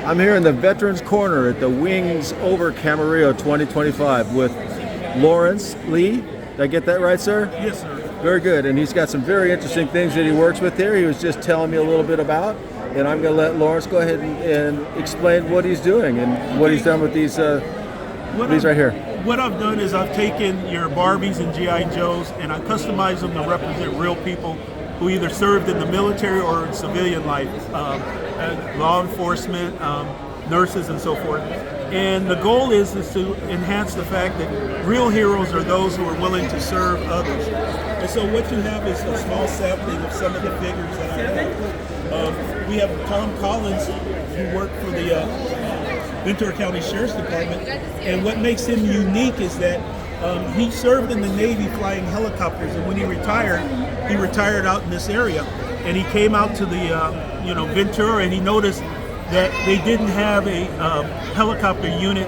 I'm here in the Veterans Corner at the Wings Over Camarillo 2025 with Lawrence Lee. Did I get that right, sir? Yes, sir. Very good. And he's got some very interesting things that he works with here. He was just telling me a little bit about. And I'm going to let Lawrence go ahead and explain what he's doing and what he's done with these right here. What I've done is I've taken your Barbies and G.I. Joes and I customized them to represent real people who either served in the military or in civilian life, law enforcement, nurses, and so forth. And the goal is to enhance the fact that real heroes are those who are willing to serve others. And so what you have is a small sampling of some of the figures that I have. We have Tom Collins, who worked for the Ventura County Sheriff's Department, and what makes him unique is that he served in the Navy flying helicopters, and when he retired out in this area, and he came out to the Ventura, and he noticed that they didn't have a helicopter unit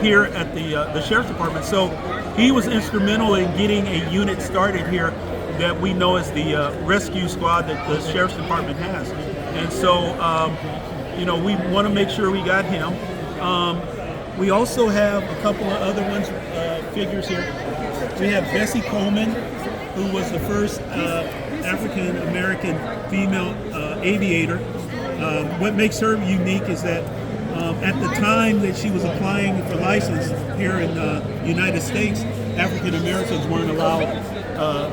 here at the Sheriff's Department. So he was instrumental in getting a unit started here that we know as the rescue squad that the Sheriff's Department has. And so, we want to make sure we got him. We also have a couple of other figures here. We have Bessie Coleman, who was the first African-American female aviator. What makes her unique is that at the time that she was applying for license here in the United States, African Americans weren't allowed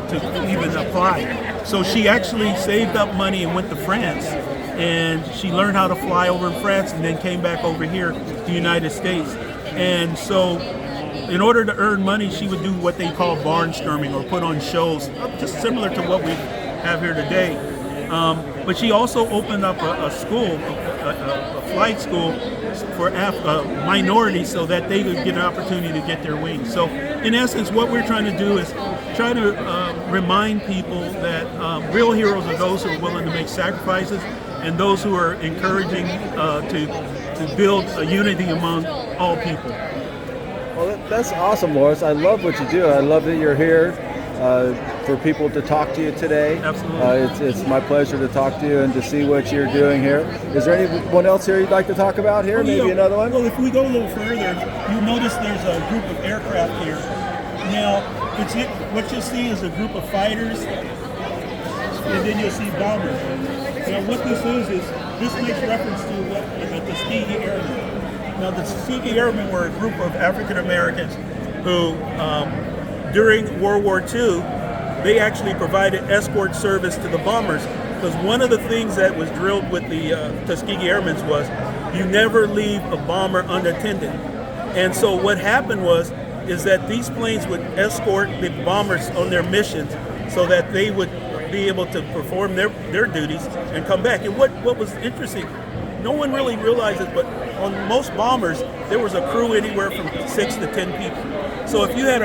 to even apply. So she actually saved up money and went to France, and she learned how to fly over in France and then came back over here to the United States. And so in order to earn money, she would do what they call barnstorming or put on shows, just similar to what we have here today. But she also opened up a school, a flight school for minorities so that they could get an opportunity to get their wings. So in essence, what we're trying to do is try to remind people that real heroes are those who are willing to make sacrifices and those who are encouraging to build a unity among all people. Well, that's awesome, Lawrence. I love what you do. I love that you're here for people to talk to you today. Absolutely. It's my pleasure to talk to you and to see what you're doing here. Is there anyone else here you'd like to talk about here? Maybe another one? Well, if we go a little further, you'll notice there's a group of aircraft here. Now, what you'll see is a group of fighters, and then you'll see bombers. Now, what this this makes reference to the Tuskegee Airmen. Now, the Tuskegee Airmen were a group of African Americans who, during World War II, they actually provided escort service to the bombers, because one of the things that was drilled with the Tuskegee Airmen was you never leave a bomber unattended. And so what happened is that these planes would escort the bombers on their missions so that they would be able to perform their duties and come back. And what was interesting, no one really realized it, but on most bombers, there was a crew anywhere from 6 to 10 people. So if you had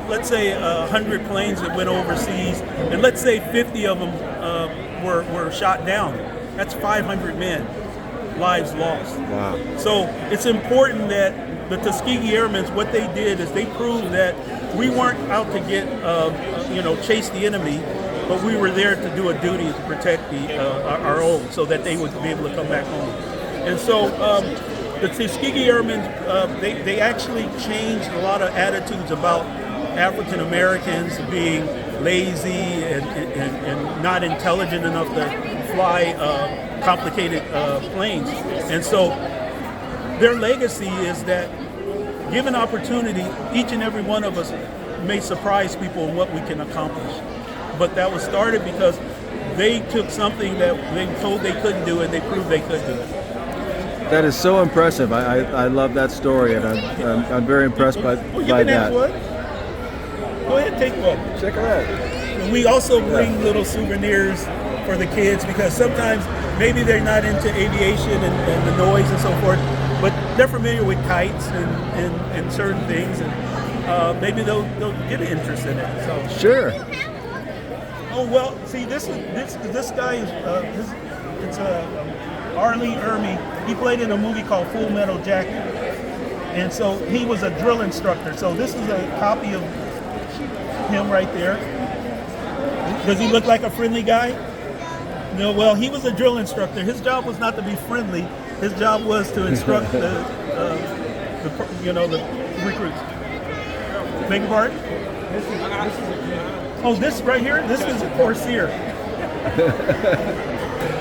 let's say 100 planes that went overseas, and let's say 50 of them were shot down, that's 500 men, lives lost. Wow. So it's important that the Tuskegee Airmen, what they did is they proved that we weren't out to get, chase the enemy, but we were there to do a duty to protect our own, so that they would be able to come back home. And so the Tuskegee Airmen, they actually changed a lot of attitudes about African Americans being lazy and not intelligent enough to fly complicated planes. And so their legacy is that, given opportunity, each and every one of us may surprise people in what we can accomplish. But that was started because they took something that they told they couldn't do, and they proved they could do it. That is so impressive. I love that story, and I'm very impressed by that. One. Go ahead, take one. Check it out. We also bring little souvenirs for the kids, because sometimes maybe they're not into aviation and the noise and so forth, but they're familiar with kites and certain things, and maybe they'll get an interest in it. So sure. Oh well, see, this guy is it's Arlie Ermy. He played in a movie called Full Metal Jacket, and so he was a drill instructor. So this is a copy of him right there. Does he look like a friendly guy? No, well, he was a drill instructor. His job was not to be friendly. His job was to instruct the recruits. Beg your pardon? Oh, this right here? This is a Corsair.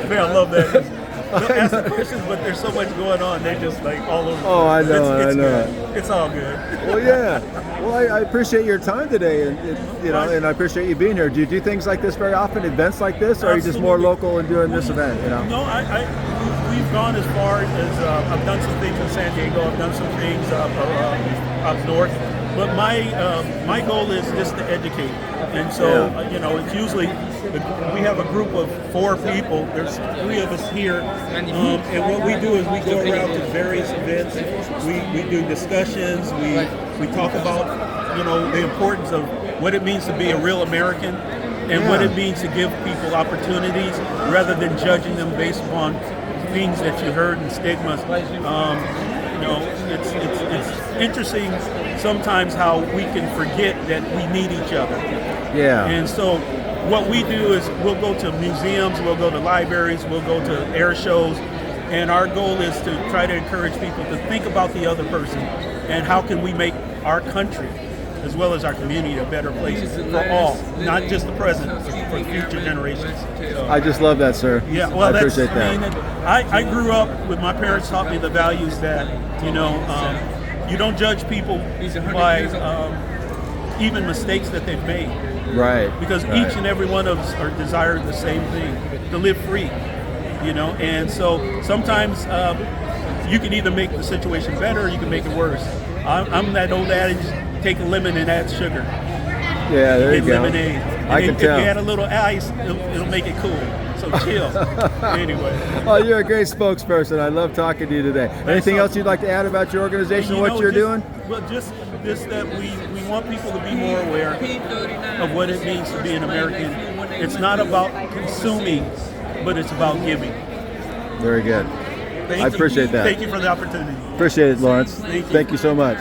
Man, I love that. They'll ask the questions, but there's so much going on. They're just like all over. Oh, I know, it's I know. Good. It's all good. Well, yeah. Well, I appreciate your time today, and and I appreciate you being here. Do you do things like this very often, events like this, or are you just more local and doing this event? You know? No, we've gone as far as I've done some things in San Diego. I've done some things up north. But my goal is just to educate, and so it's usually we have a group of 4 people. There's 3 of us here, and what we do is we go around to various events. We do discussions. We talk about the importance of what it means to be a real American, and what it means to give people opportunities rather than judging them based upon things that you heard and stigmas. It's interesting sometimes how we can forget that we need each other. Yeah. And so what we do is we'll go to museums, we'll go to libraries, we'll go to air shows, and our goal is to try to encourage people to think about the other person and how can we make our country as well as our community a better place for all, not just the present, but for future generations. So, I just love that, sir. Yeah, well, I appreciate that. I grew up with my parents taught me the values that you don't judge people by even mistakes that they've made. Right. Because each and every one of us are desired the same thing, to live free. And so sometimes you can either make the situation better or you can make it worse. I'm that old adage, take a lemon and add sugar. Yeah, there you go. Lemonade. And I can tell. If you add a little ice, it'll make it cool. So chill. Anyway. Oh, you're a great spokesperson. I love talking to you today. Anything else you'd like to add about your organization, what you're doing? Well, just that we want people to be more aware of what it means to be an American. It's not about consuming, but it's about giving. Very good. I appreciate that. Thank you for the opportunity. Appreciate it, Lawrence. Thank you. Thank you so much.